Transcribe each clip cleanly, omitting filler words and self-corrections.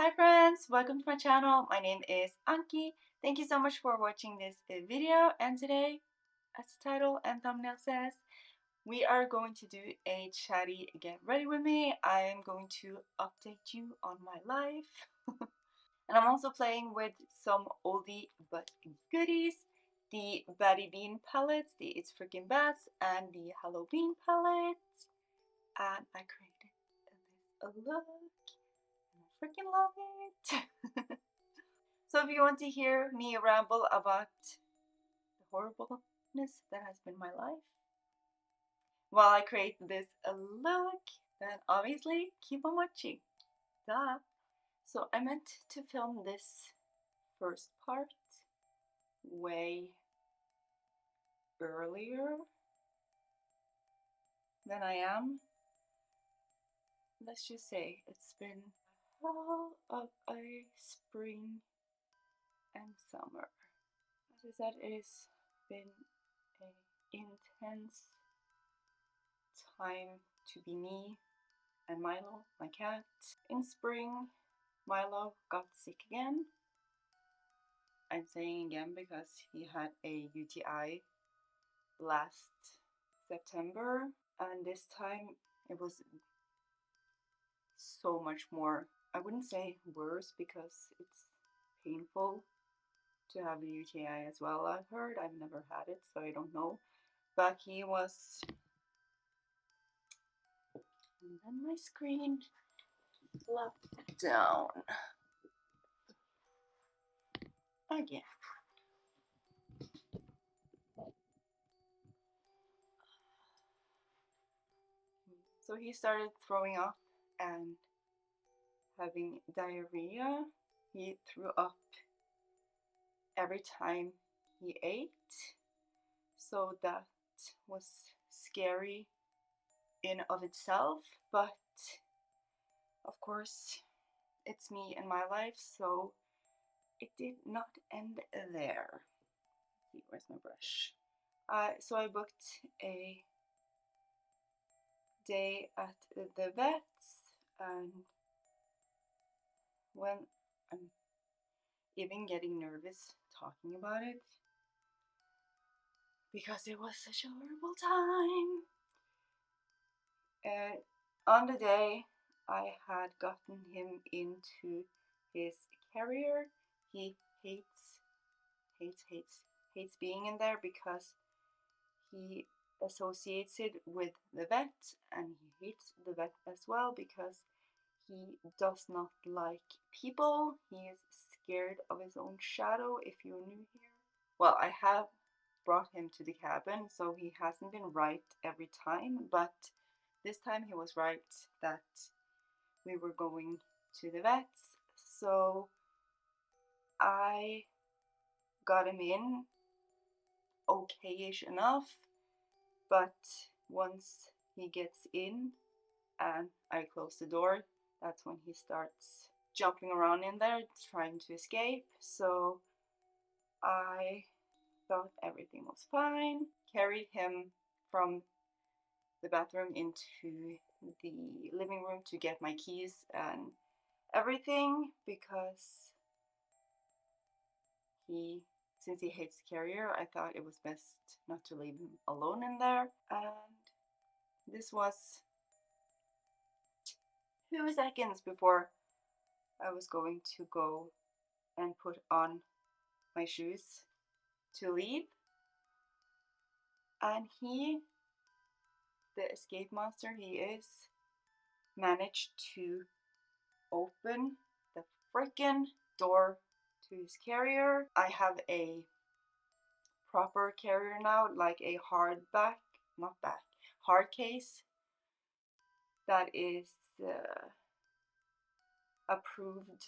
Hi friends, welcome to my channel. My name is Annki. Thank you so much for watching this video, and today, as the title and thumbnail says, we are going to do a chatty get ready with me. I am going to update you on my life. And I'm also playing with some oldie but goodies. The Batty Bean palettes, the It's Freakin Bats, and the Hallobean palette. And I created this look. I freaking love it. So if you want to hear me ramble about the horribleness that has been my life while I create this look, then obviously keep on watching. Duh. So I meant to film this first part way earlier than I am. Let's just say it's been all of a spring and summer. As I said, it has been an intense time to be me and Milo, my cat. In spring, Milo got sick again. I'm saying again because he had a UTI last September, and this time it was so much more. I wouldn't say worse because it's painful to have a UTI as well. I've heard. I've never had it, so I don't know. But he was. And then my screen flopped down again. So he started throwing up and having diarrhea. He threw up every time he ate, so that was scary in of itself, but of course it's me and my life, so it did not end there. Let's see, where's my brush? So I booked a day at the vet's, and when I'm even getting nervous talking about it because it was such a horrible time. On the day I had gotten him into his carrier, he hates being in there because he associates it with the vet, and he hates the vet as well because he does not like people. He is scared of his own shadow, if you're new here. Well, I have brought him to the cabin, so he hasn't been right every time, but this time he was right that we were going to the vets. So I got him in okay-ish enough, but once he gets in and I close the door, that's when he starts jumping around in there trying to escape. So I thought everything was fine, carried him from the bathroom into the living room to get my keys and everything, because since he hates the carrier, I thought it was best not to leave him alone in there. And this was 2 seconds before I was going to go and put on my shoes to leave, and he, the escape monster he is, managed to open the freaking door to his carrier. I have a proper carrier now, like a hard case that is approved,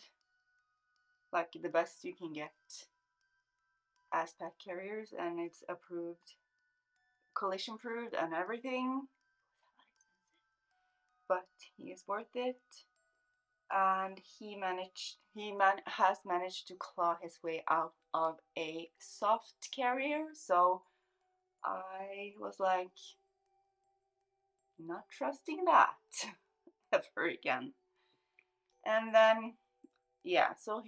like the best you can get as pet carriers, and it's approved, collision proof and everything. But he is worth it, and has managed to claw his way out of a soft carrier. So I was like, not trusting that ever again. And then yeah, so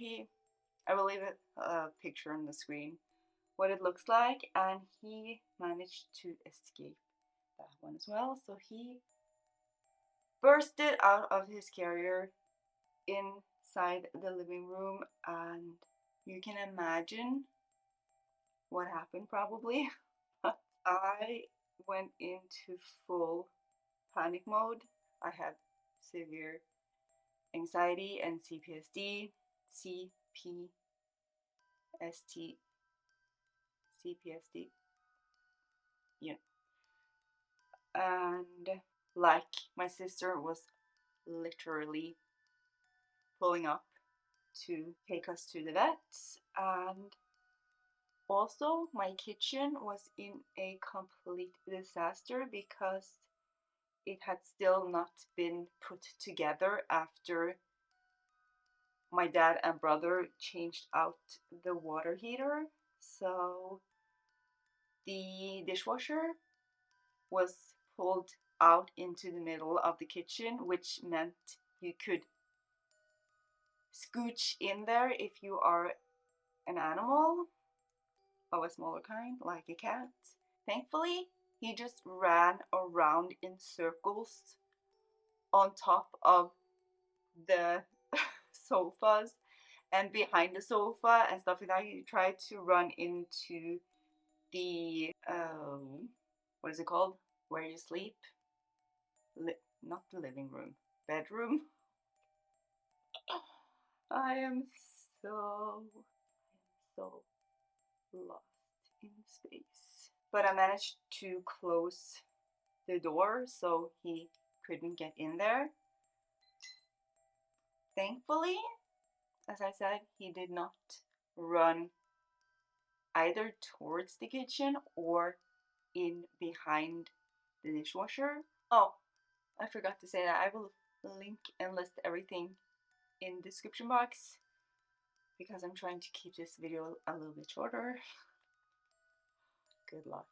I will leave a picture on the screen what it looks like, and he managed to escape that one as well. So he bursted out of his carrier inside the living room, and you can imagine what happened probably. I went into full panic mode. I had severe anxiety and CPSD, CPSD, yeah. And like my sister was literally pulling up to take us to the vets, and also my kitchen was in a complete disaster because it had still not been put together after my dad and brother changed out the water heater. So the dishwasher was pulled out into the middle of the kitchen, which meant you could scooch in there if you are an animal of a smaller kind, like a cat. Thankfully, he just ran around in circles on top of the sofas and behind the sofa and stuff like that. He tried to run into the what is it called? Where you sleep? Not the living room, bedroom. I am so lost in space. But I managed to close the door so he couldn't get in there. Thankfully, as I said, he did not run either towards the kitchen or in behind the dishwasher. Oh, I forgot to say that I will link and list everything in the description box because I'm trying to keep this video a little bit shorter. Good luck.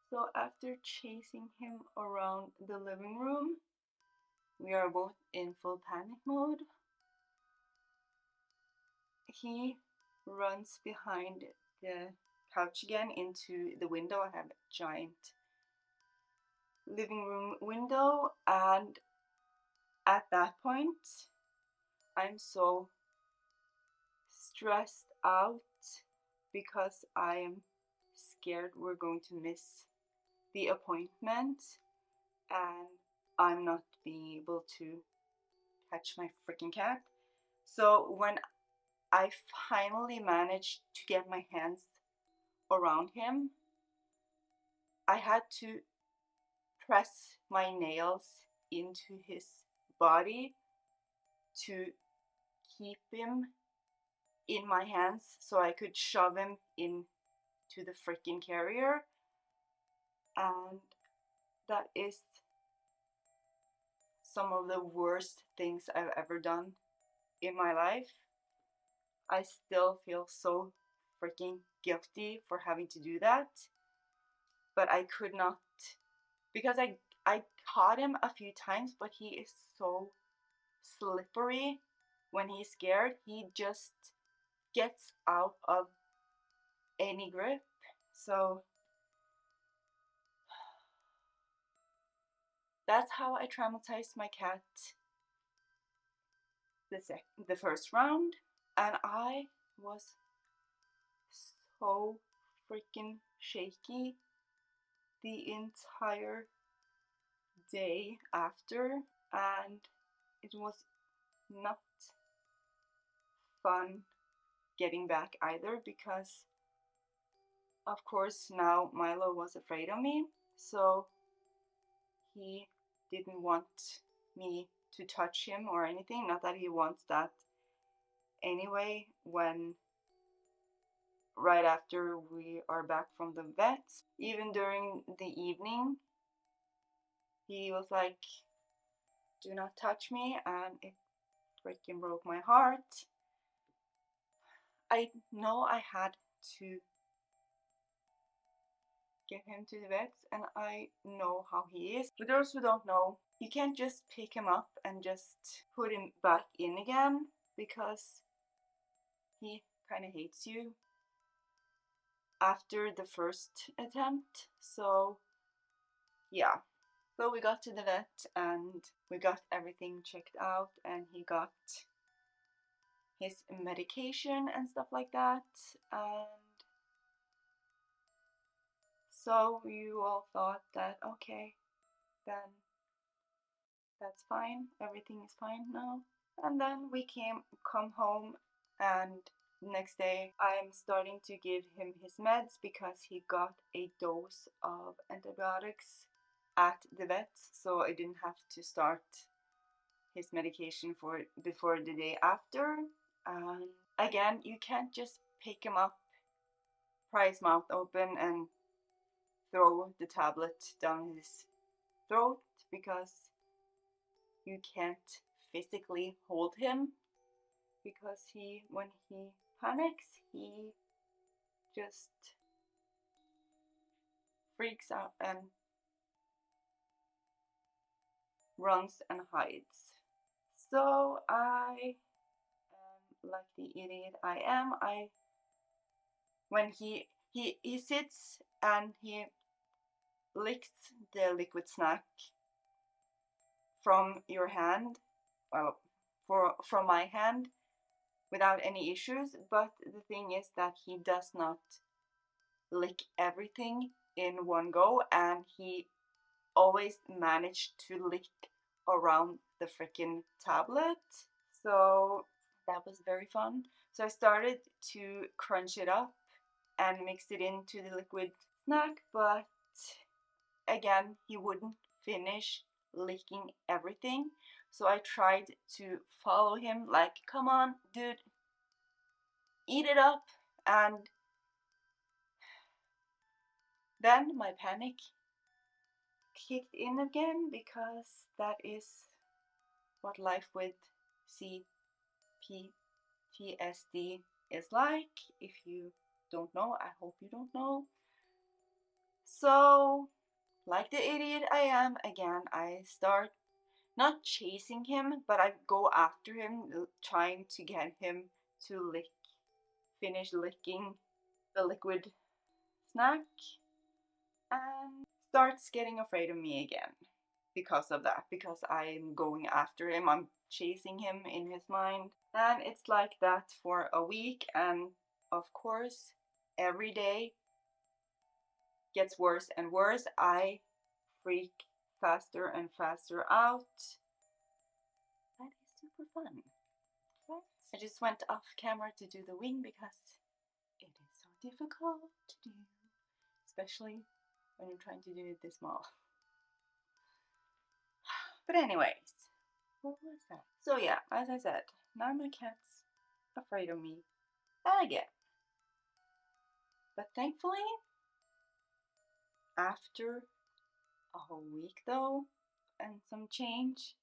So after chasing him around the living room, we are both in full panic mode. He runs behind the couch again into the window. I have a giant living room window, and at that point I'm so stressed out because I am scared we're going to miss the appointment and I'm not being able to catch my freaking cat. So when I finally managed to get my hands around him, I had to press my nails into his body to keep him in my hands so I could shove him into the freaking carrier. And that is some of the worst things I've ever done in my life. I still feel so freaking guilty for having to do that, but I could not, because I caught him a few times, but he is so slippery when he's scared. He just gets out of any grip. So that's how I traumatized my cat the first round, and I was so freaking shaky the entire day after, and it was not fun getting back either because of course now Milo was afraid of me, so he didn't want me to touch him or anything. Not that he wants that anyway. When right after we are back from the vet, even during the evening, he was like, do not touch me, and it freaking broke my heart. I know I had to get him to the vet, and I know how he is. For those who don't know, you can't just pick him up and just put him back in again, because he kind of hates you after the first attempt. So yeah, so we got to the vet and we got everything checked out, and he got his medication and stuff like that. And so we all thought that, okay, then that's fine, everything is fine now. And then we come home, and next day I'm starting to give him his meds because he got a dose of antibiotics at the vet, so I didn't have to start his medication before the day after. And again, you can't just pick him up, pry his mouth open, and throw the tablet down his throat, because you can't physically hold him, because when he panics, he just freaks out and runs and hides. So I am like the idiot I am. When he sits and he licks the liquid snack from your hand, well, from my hand, without any issues. But the thing is that he does not lick everything in one go, and he always managed to lick around the freaking tablet. So that was very fun. So I started to crunch it up and mix it into the liquid snack, but again, he wouldn't finish licking everything. So I tried to follow him, like, come on, dude, eat it up. And then my panic kicked in again, because that is what life with PTSD is like. If you don't know, I hope you don't know. So, like the idiot I am, again, I start not chasing him, but I go after him, trying to get him to finish licking the liquid snack, and starts getting afraid of me again because of that, because I'm going after him, I'm chasing him in his mind. And it's like that for a week, and of course every day gets worse and worse. I freak faster and faster out. That is super fun. I just went off camera to do the wing because it is so difficult to do, especially when you're trying to do it this small. But anyways, what was that? So yeah, as I said, now my cat's afraid of me again. But thankfully, after a whole week though, and some change,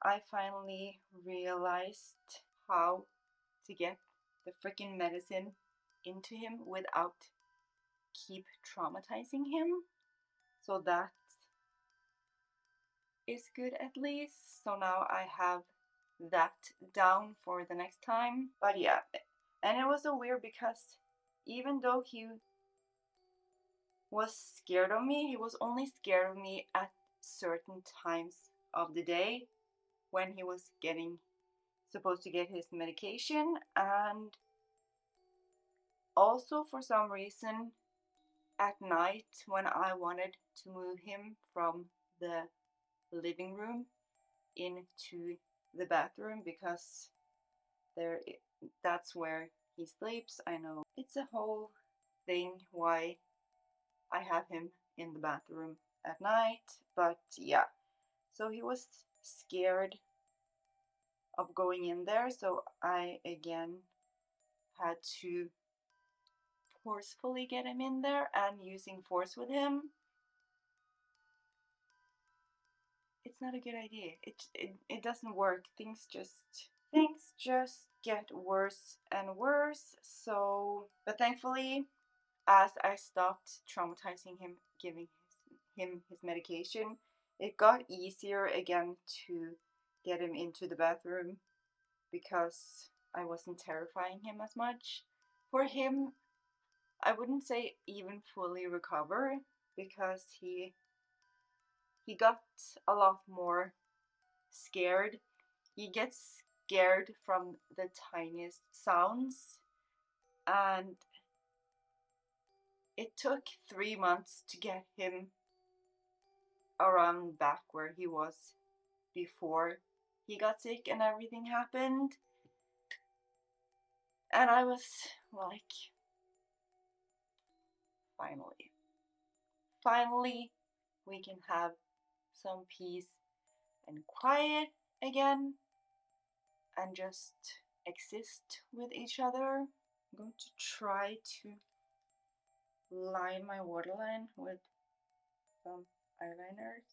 I finally realized how to get the freaking medicine into him without keep traumatizing him. So that is good at least. So now I have that down for the next time. But yeah, and it was so weird because even though he was scared of me, he was only scared of me at certain times of the day when he was supposed to get his medication, and also for some reason at night when I wanted to move him from the living room into the bathroom, because that's where he sleeps. I know it's a whole thing why I have him in the bathroom at night, but yeah. So he was scared of going in there, so I again had to forcefully get him in there, and using force with him, it's not a good idea. It doesn't work. Things just get worse and worse. So, but thankfully, as I stopped traumatizing him, giving him his medication, it got easier again to get him into the bathroom, because I wasn't terrifying him as much. For him, I wouldn't say even fully recover, because he got a lot more scared. He gets scared from the tiniest sounds, and it took 3 months to get him around back where he was before he got sick and everything happened. And I was like, finally we can have some peace and quiet again and just exist with each other. I'm going to try to line my waterline with some eyeliners.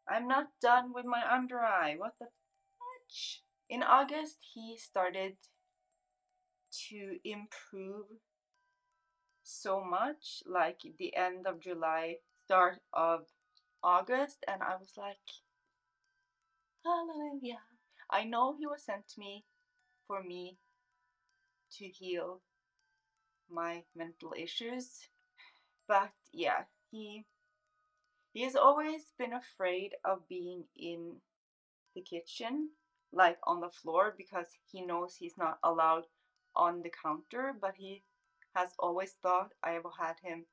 I'm not done with my under eye. What the fudge? In August, he started to improve so much, like the end of July, start of August, and I was like, hallelujah. I know he was sent to me for me to heal my mental issues, but yeah, he has always been afraid of being in the kitchen, like on the floor, because he knows he's not allowed on the counter, but he has always thought I have had him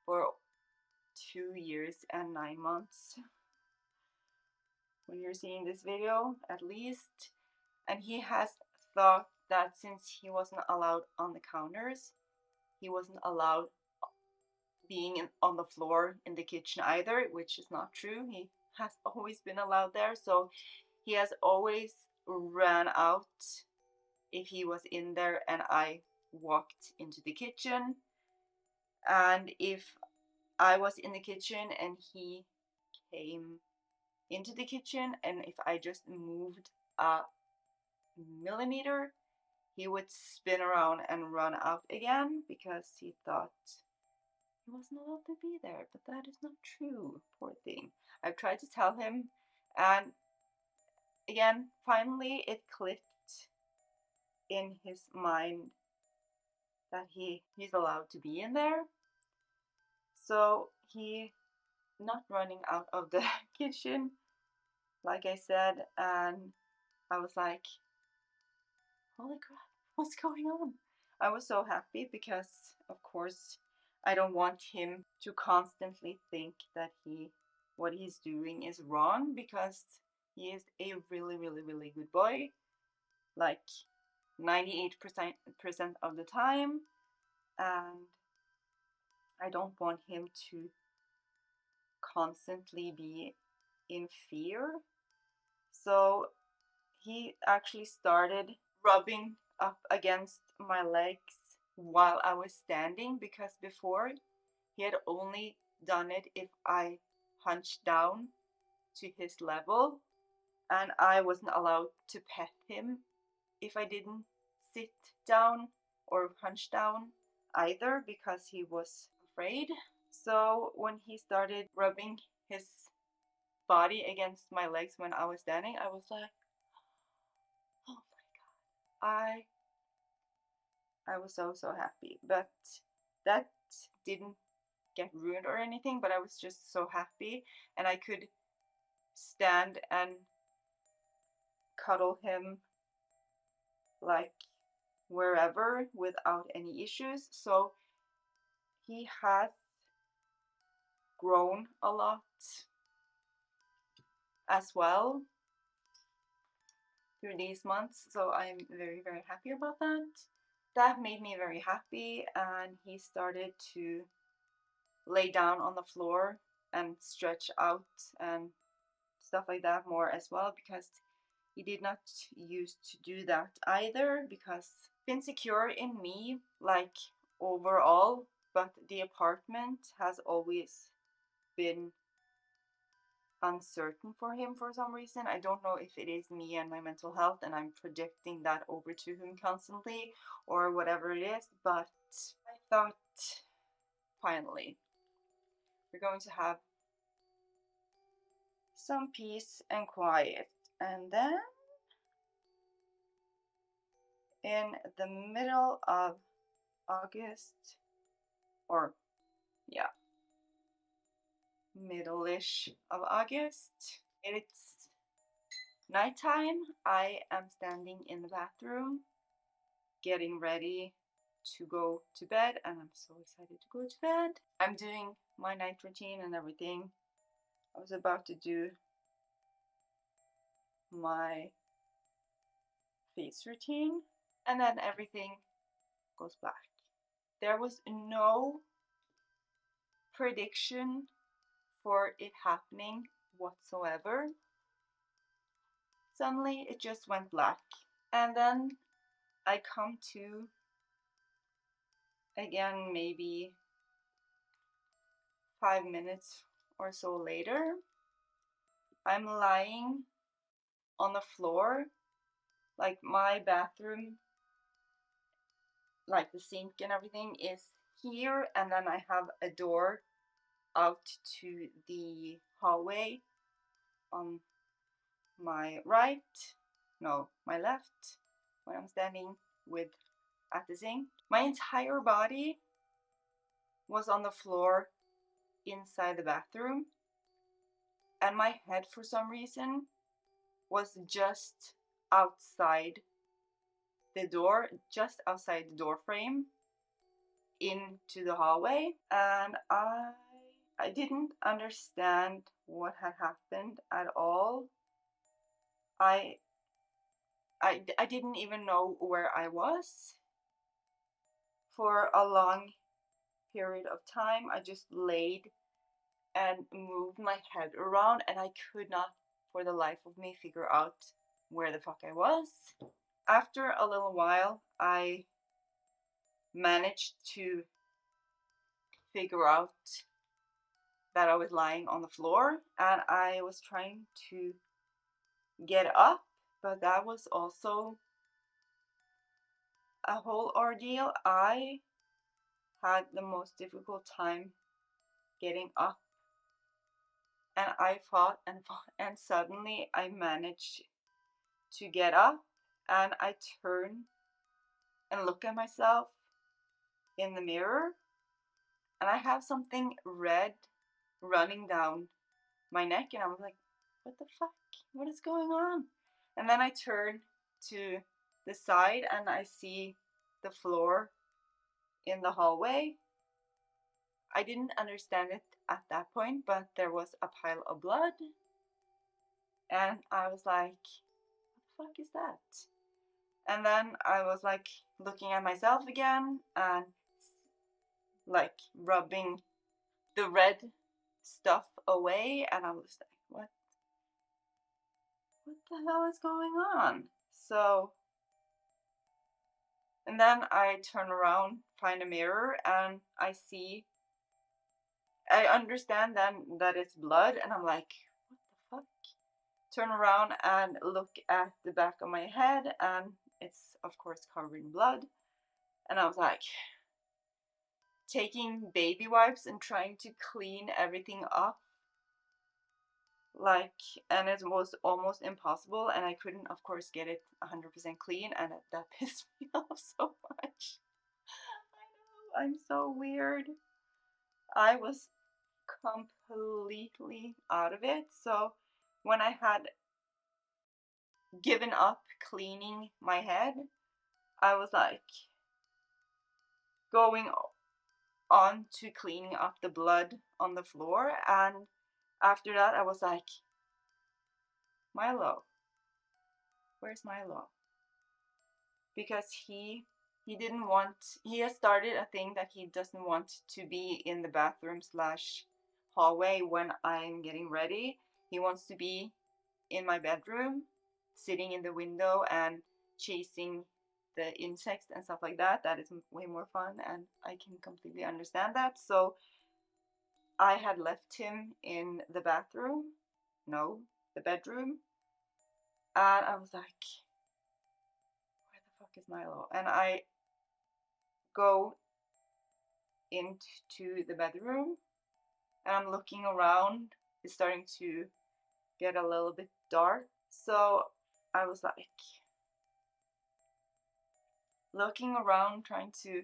for 2 years and 9 months when you're seeing this video, at least. And he has thought that since he wasn't allowed on the counters, he wasn't allowed being on the floor in the kitchen either, which is not true. He has always been allowed there, so he has always ran out if he was in there and I walked into the kitchen. And if I was in the kitchen and he came into the kitchen, and if I just moved a millimeter, he would spin around and run out again because he thought he wasn't allowed to be there. But that is not true, poor thing. I've tried to tell him, and again, finally it clicked in his mind that he's allowed to be in there. So he not running out of the kitchen, like I said, and I was like, holy crap, what's going on? I was so happy because, of course, I don't want him to constantly think that what he's doing is wrong, because he is a really, really, really good boy, like 98% of the time, and I don't want him to constantly be in fear. So he actually started rubbing up against my legs while I was standing, because before he had only done it if I hunched down to his level, and I wasn't allowed to pet him if I didn't sit down or hunch down either, because he was afraid. So when he started rubbing his body against my legs when I was standing, I was like, oh my god, I was so happy. But that didn't get ruined or anything, but I was just so happy, and I could stand and cuddle him like wherever without any issues. So he has grown a lot as well through these months, so I'm very happy about that. That made me very happy, and he started to lay down on the floor and stretch out and stuff like that more as well, because he did not used to do that either, because been secure in me, like overall, but the apartment has always been uncertain for him for some reason. I don't know if it is me and my mental health and I'm projecting that over to him constantly or whatever it is, but I thought finally we're going to have some peace and quiet, and then in the middle of August, or yeah, middle-ish of August. It's nighttime. I am standing in the bathroom getting ready to go to bed, and I'm so excited to go to bed. I'm doing my night routine and everything. I was about to do my face routine, and then everything goes black. There was no prediction for it happening whatsoever. Suddenly it just went black, and then I come to again maybe 5 minutes or so later. I'm lying on the floor, like my bathroom, like the sink and everything is here, and then I have a door out to the hallway on my right, no, my left, when I'm standing at the sink. My entire body was on the floor inside the bathroom, and my head for some reason was just outside the door, just outside the door frame into the hallway, and I didn't understand what had happened at all. I didn't even know where I was for a long period of time. I just laid and moved my head around, and I could not for the life of me figure out where the fuck I was. After a little while, I managed to figure out that I was lying on the floor, and I was trying to get up, but that was also a whole ordeal. I had the most difficult time getting up, and I fought and fought, and suddenly I managed to get up, and I turn and look at myself in the mirror, and I have something red running down my neck, and I was like, what the fuck? What is going on? And then I turn to the side and I see the floor in the hallway. I didn't understand it at that point, but there was a pile of blood, and I was like, what the fuck is that? And then I was like looking at myself again and like rubbing the red stuff away, and I was like, what the hell is going on? So, and then I turn around, find a mirror, and I understand then that it's blood, and I'm like, what the fuck? Turn around and look at the back of my head, and it's of course covered in blood. And I was like, taking baby wipes and trying to clean everything up, like, and it was almost impossible, and I couldn't of course get it 100% clean, and that pissed me off so much. I know, I'm so weird. I was completely out of it. So when I had given up cleaning my head, I was like going on to cleaning up the blood on the floor, and after that I was like, Milo, where's Milo? Because he didn't want, he has started a thing that he doesn't want to be in the bathroom slash hallway when I'm getting ready. He wants to be in my bedroom, sitting in the window and chasing the insects and stuff like that. That is way more fun, and I can completely understand that. So I had left him in the bathroom, no, the bedroom, and I was like, where the fuck is Milo? And I go into the bedroom, and I'm looking around. It's starting to get a little bit dark, so I was like, looking around trying to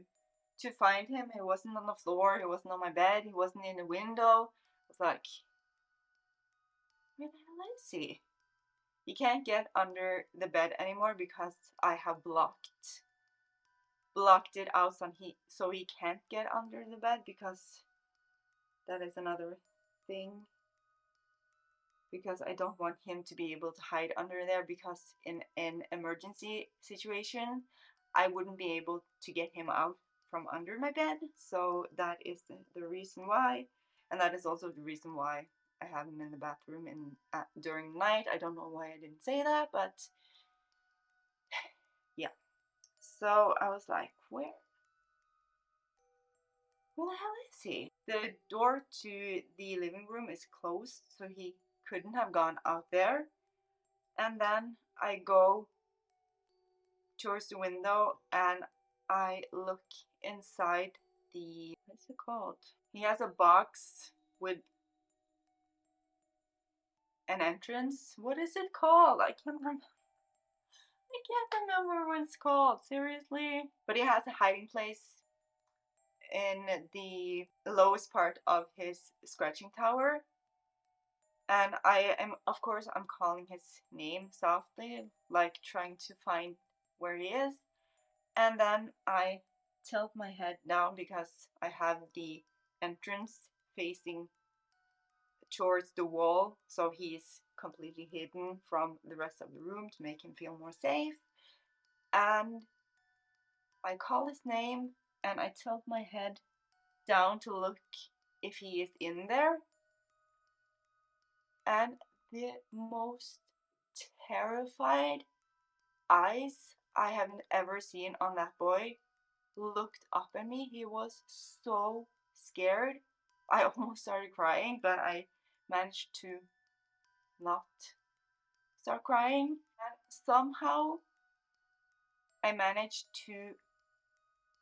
find him. He wasn't on the floor, he wasn't on my bed, he wasn't in the window. I was like, where the hell is he? He can't get under the bed anymore because I have blocked it out so he can't get under the bed, because that is another thing. Because I don't want him to be able to hide under there, because in an emergency situation I wouldn't be able to get him out from under my bed. So that is the reason why, and that is also the reason why I have him in the bathroom during the night. I don't know why I didn't say that, but yeah. So I was like, where the hell is he? The door to the living room is closed, so he couldn't have gone out there. And then I go towards the window and I look inside the, what's it called? He has a box with an entrance. What is it called? I can't remember what it's called, seriously. But he has a hiding place in the lowest part of his scratching tower. And of course, I'm calling his name softly, like trying to find where he is. And then I tilt my head down because I have the entrance facing towards the wall, so he's completely hidden from the rest of the room to make him feel more safe. And I call his name and I tilt my head down to look if he is in there. And the most terrified eyes I haven't ever seen on that boy looked up at me. He was so scared. I almost started crying, but I managed to not start crying. And somehow I managed to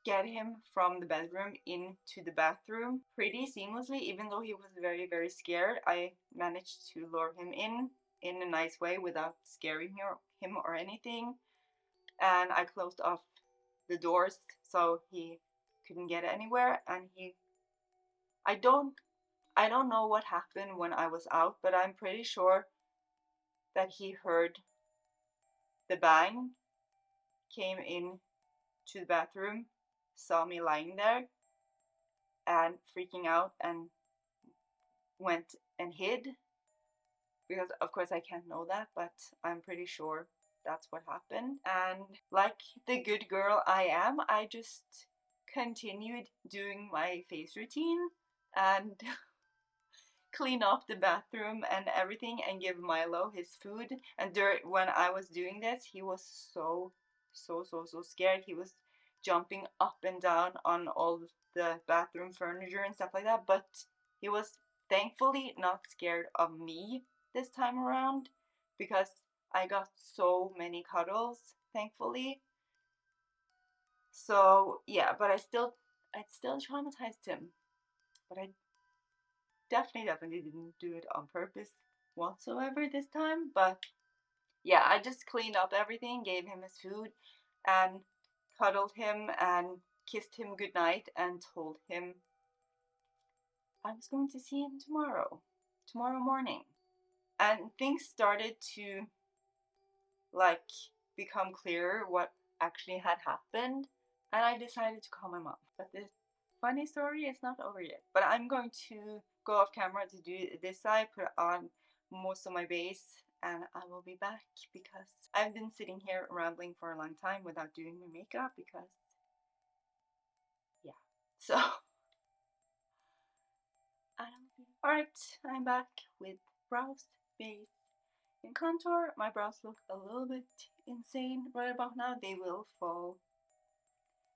get him from the bedroom into the bathroom pretty seamlessly. Even though he was very, very scared, I managed to lure him in a nice way without scaring him or anything. And I closed off the doors so he couldn't get anywhere. And I don't know what happened when I was out, but I'm pretty sure that he heard the bang, came in to the bathroom, saw me lying there and freaking out, and went and hid. Because of course I can't know that, but I'm pretty sure that's what happened. And like the good girl I am, I just continued doing my face routine and clean up the bathroom and everything and give Milo his food. And when I was doing this, he was so scared. He was jumping up and down on all the bathroom furniture and stuff like that, but he was thankfully not scared of me this time around, because I got so many cuddles, thankfully. So yeah, but I still traumatized him. But I definitely didn't do it on purpose whatsoever this time. But yeah, I just cleaned up everything, gave him his food, and cuddled him and kissed him goodnight and told him I was going to see him tomorrow morning. And things started to like become clearer what actually had happened, and I decided to call my mom. But the funny story is not over yet. But I'm going to go off camera to do this side, put on most of my base, and I will be back because I've been sitting here rambling for a long time without doing my makeup because yeah. So alright, I'm back with brows, base, and contour. My brows look a little bit insane right about now. They will fall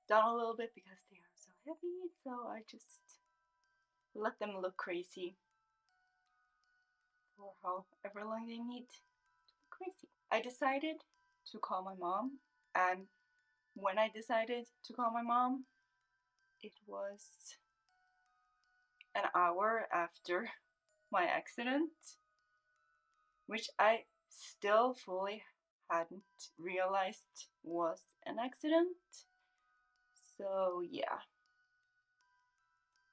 down a little bit because they are so heavy, so I just let them look crazy for however long they need to look crazy. I decided to call my mom, and when I decided to call my mom, it was an hour after my accident, which I still fully hadn't realized was an accident. So yeah,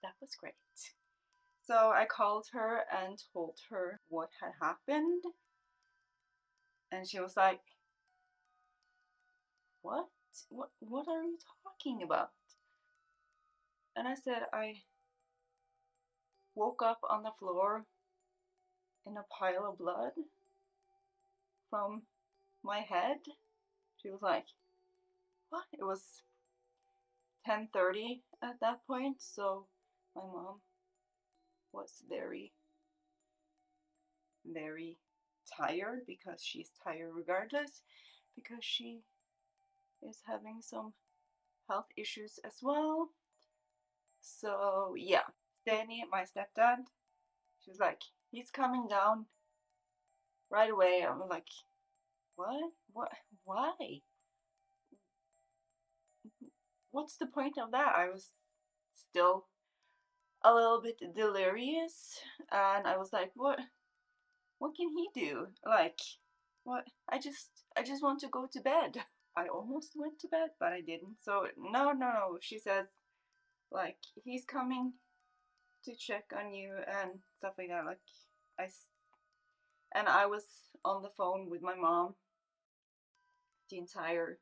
that was great. So I called her and told her what had happened, and she was like, what? What are you talking about? And I said, I woke up on the floor in a pile of blood from my head. She was like, what? It was 10:30 at that point, so my mom was very, very tired, because she's tired regardless, because she is having some health issues as well. So yeah, Danny, my stepdad, she was like, he's coming down right away. I'm like, what? Why? What's the point of that? I was still a little bit delirious, and I was like, what can he do? Like, what? I just want to go to bed. I almost went to bed, but I didn't. So no. She says, like, he's coming to check on you and stuff like that. Like, I was on the phone with my mom the entire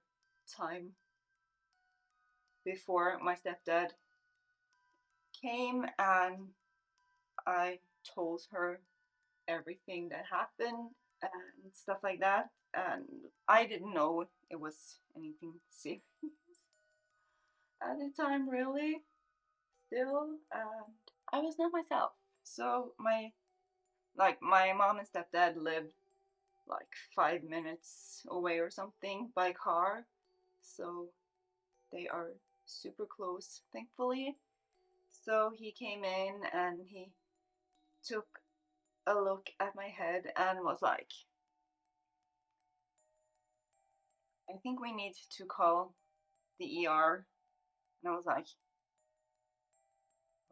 time before my stepdad came, and I told her everything that happened and stuff like that. And I didn't know it was anything serious at the time, really. Still, and I was not myself. So my mom and stepdad lived like 5 minutes away or something by car, so they are super close, thankfully. So he came in and he took a look at my head and was like, I think we need to call the ER. And I was like,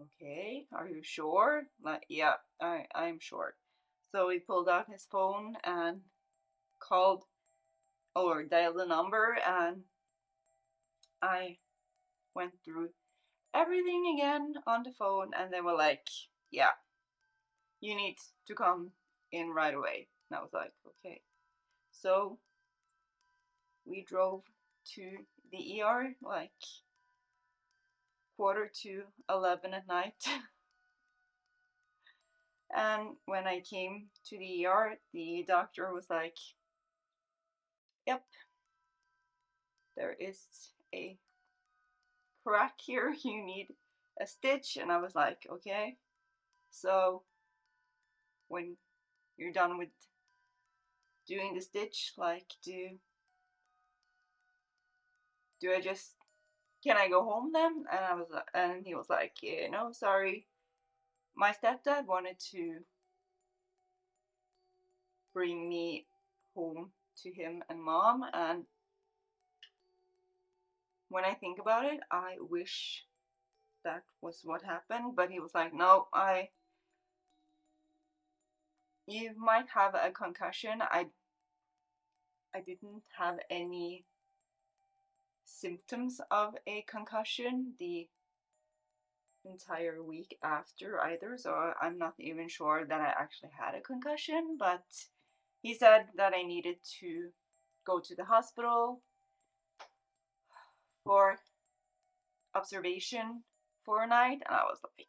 okay, are you sure? Like, yeah, I'm sure. So he pulled out his phone and called or dialed the number, and I went through everything again on the phone, and they were like, yeah, you need to come in right away. And I was like, okay. So we drove to the ER like 11:15 at night. And when I came to the ER, the doctor was like, yep, there is a crack here, you need a stitch. And I was like, okay. So when you're done with doing the stitch, like, do I just, can I go home then? And he was like, yeah, no, sorry. My stepdad wanted to bring me home to him and mom, and when I think about it, I wish that was what happened. But he was like, no, you might have a concussion. I didn't have any symptoms of a concussion the entire week after either, so I'm not even sure that I actually had a concussion. But he said that I needed to go to the hospital for observation for a night, and I was like,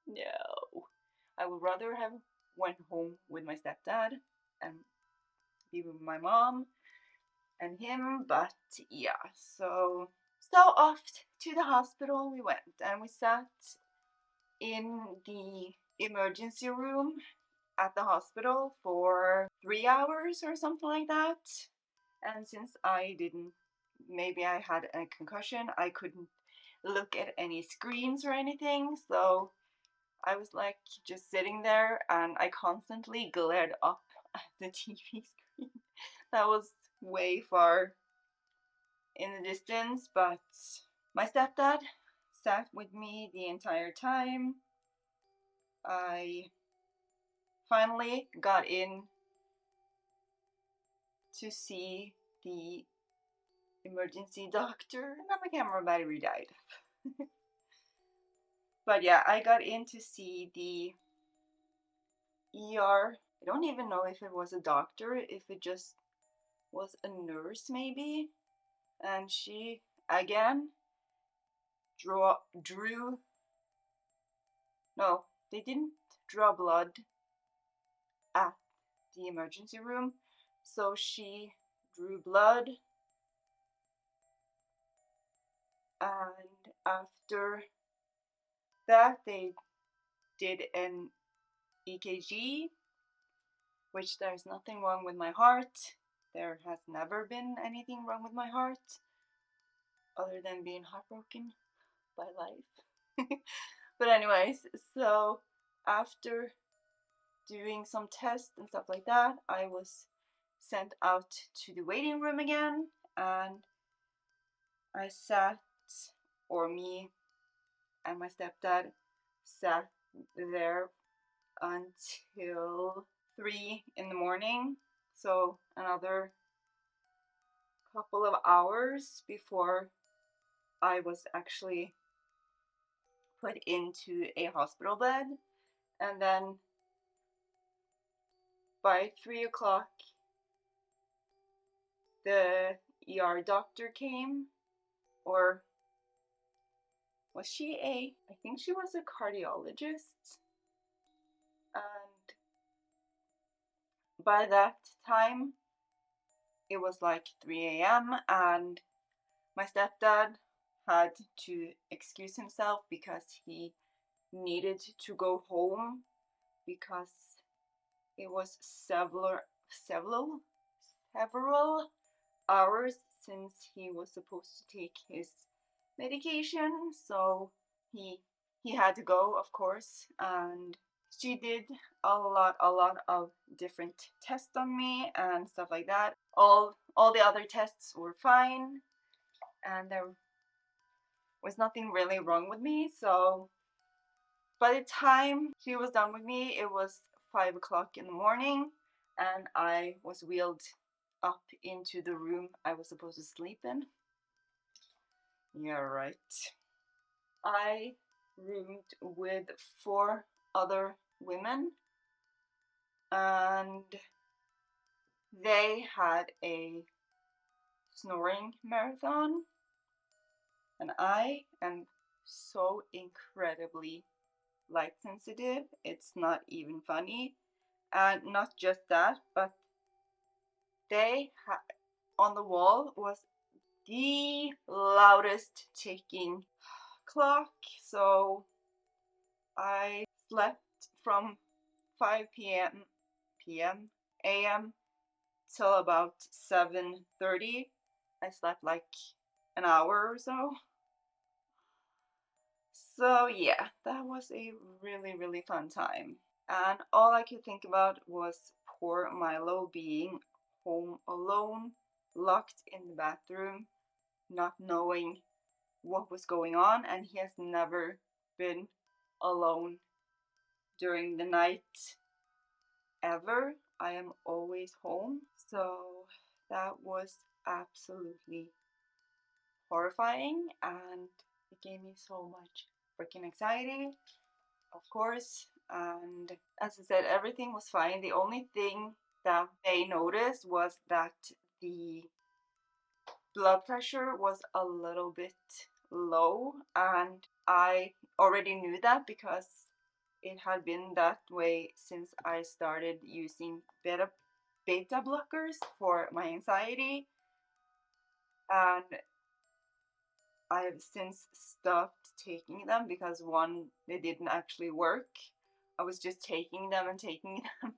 no, I would rather have went home with my stepdad and be with my mom and him. But yeah, so off to the hospital we went, and we sat in the emergency room at the hospital for 3 hours or something like that. And since I didn't, maybe I had a concussion, I couldn't look at any screens or anything, so I was like just sitting there, and I constantly glared up at the TV screen that was way far in the distance. But my stepdad sat with me the entire time. I finally got in to see the emergency doctor, and then my camera battery died. But yeah, I got in to see the ER. I don't even know if it was a doctor, if it just was a nurse maybe. And she again drew no, they didn't draw blood at the emergency room, so she drew blood, and after that they did an EKG, which there's nothing wrong with my heart. There has never been anything wrong with my heart other than being heartbroken by life. But anyways, so after doing some tests and stuff like that, I was sent out to the waiting room again, and I sat, or me and my stepdad sat there until 3 in the morning, so another couple of hours before I was actually put into a hospital bed. And then by 3 o'clock the ER doctor came, or was she I think she was a cardiologist, and by that time it was like 3 a.m. and my stepdad had to excuse himself because he needed to go home because it was several hours since he was supposed to take his medication, so he had to go, of course. And she did a lot of different tests on me and stuff like that. All the other tests were fine, and there was nothing really wrong with me. So by the time she was done with me, it was 5 o'clock in the morning, and I was wheeled up into the room I was supposed to sleep in. Yeah, right. I roomed with 4 other women, and they had a snoring marathon, and I am so incredibly light sensitive, it's not even funny. And not just that, but they had on the wall was the loudest ticking clock, so I slept from 5 p.m. a.m. till about 7:30. I slept like an hour or so. So yeah, that was a really fun time. And all I could think about was poor Milo being home alone, locked in the bathroom, not knowing what was going on, and he has never been alone during the night ever. I am always home, so that was absolutely horrifying, and it gave me so much freaking anxiety, of course. And as I said, everything was fine. The only thing that they noticed was that the blood pressure was a little bit low, and I already knew that because it had been that way since I started using beta blockers for my anxiety, and I have since stopped taking them because one, they didn't actually work. I was just taking them and taking them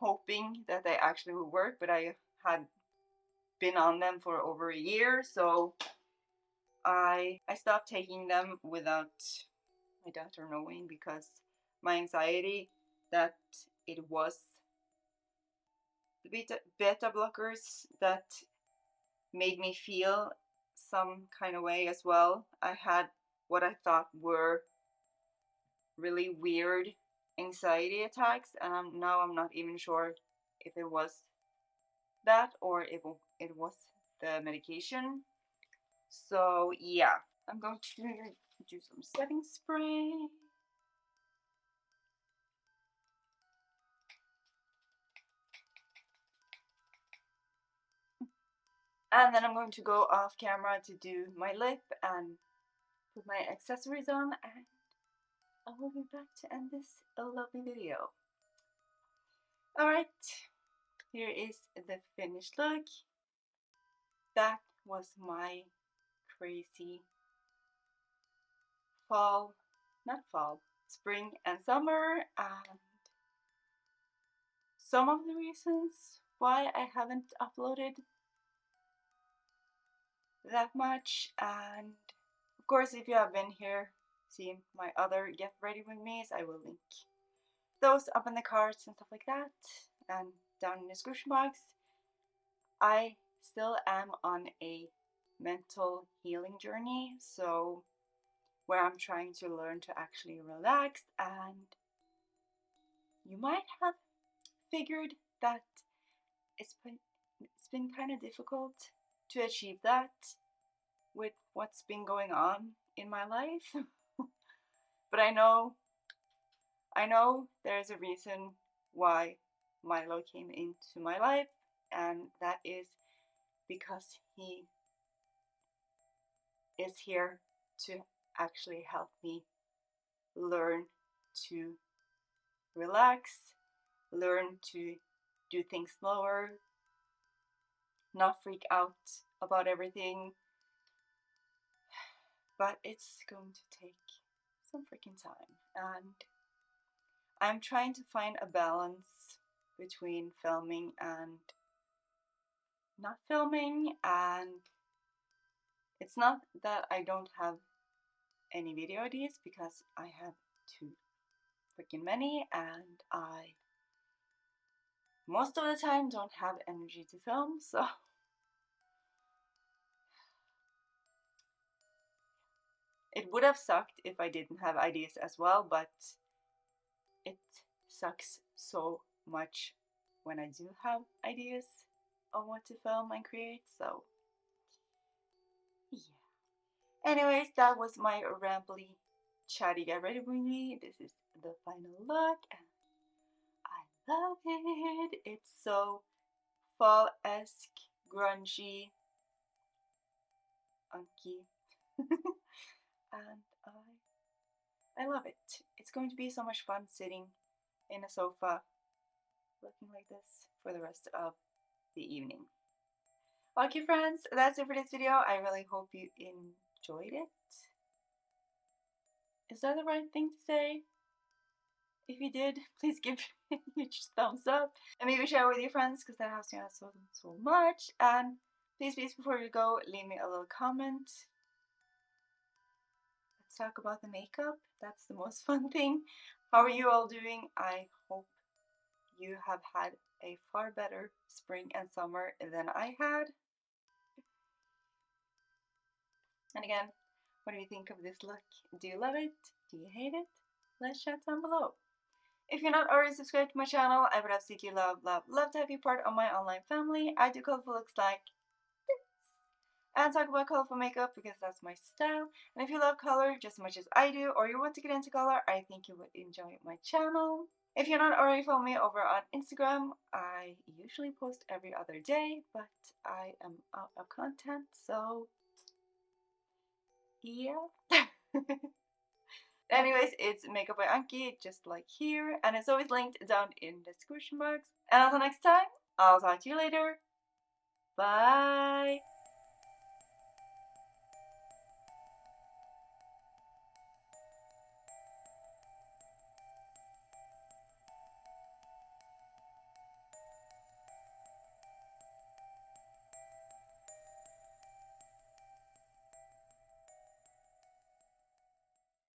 hoping that they actually would work, but I had been on them for over a year, so I stopped taking them without my doctor knowing, because my anxiety that it was the beta blockers that made me feel some kind of way as well. I had what I thought were really weird anxiety attacks, and now I'm not even sure if it was that or if it was the medication. So yeah, I'm going to do some setting spray. And then I'm going to go off camera to do my lip and put my accessories on, and I will be back to end this lovely video. Alright, here is the finished look. That was my crazy spring and summer, and some of the reasons why I haven't uploaded that much. And of course, if you have been here, see my other get ready with me's, I will link those up in the cards and stuff like that, and down in the description box. I still am on a mental healing journey, so where I'm trying to learn to actually relax, and you might have figured that it's been kind of difficult to achieve that with what's been going on in my life. But I know there's a reason why Milo came into my life, and that is because he is here to actually help me learn to relax, learn to do things slower, not freak out about everything. But it's going to take some freaking time, and I'm trying to find a balance between filming and not filming. And it's not that I don't have any video ideas, because I have too freaking many, and I most of the time don't have energy to film, so it would have sucked if I didn't have ideas as well, but it sucks so much when I do have ideas on what to film and create, so yeah. Anyways, that was my rambly chatty get ready with me. This is the final look, and I love it. It's so fall-esque, grungy, Annki. And I love it. It's going to be so much fun sitting in a sofa looking like this for the rest of the evening. Okay friends, that's it for this video. I really hope you enjoyed it. Is that the right thing to say? If you did, please give me a huge thumbs up, and maybe share with your friends, because that helps me out so much. And please before you go, leave me a little comment. Let's talk about the makeup. That's the most fun thing. How are you all doing? I hope you have had a far better spring and summer than I had. And again, what do you think of this look? Do you love it? Do you hate it? Let's chat down below. If you're not already subscribed to my channel, I would absolutely love to have you part of my online family. I do colorful looks like this, and talk about colorful makeup because that's my style. And if you love color just as much as I do, or you want to get into color, I think you would enjoy my channel. If you're not already following me over on Instagram, I usually post every other day, but I am out of content, so yeah. Anyways, it's Makeup by Annki, just like here, and it's always linked down in the description box. And until next time, I'll talk to you later. Bye!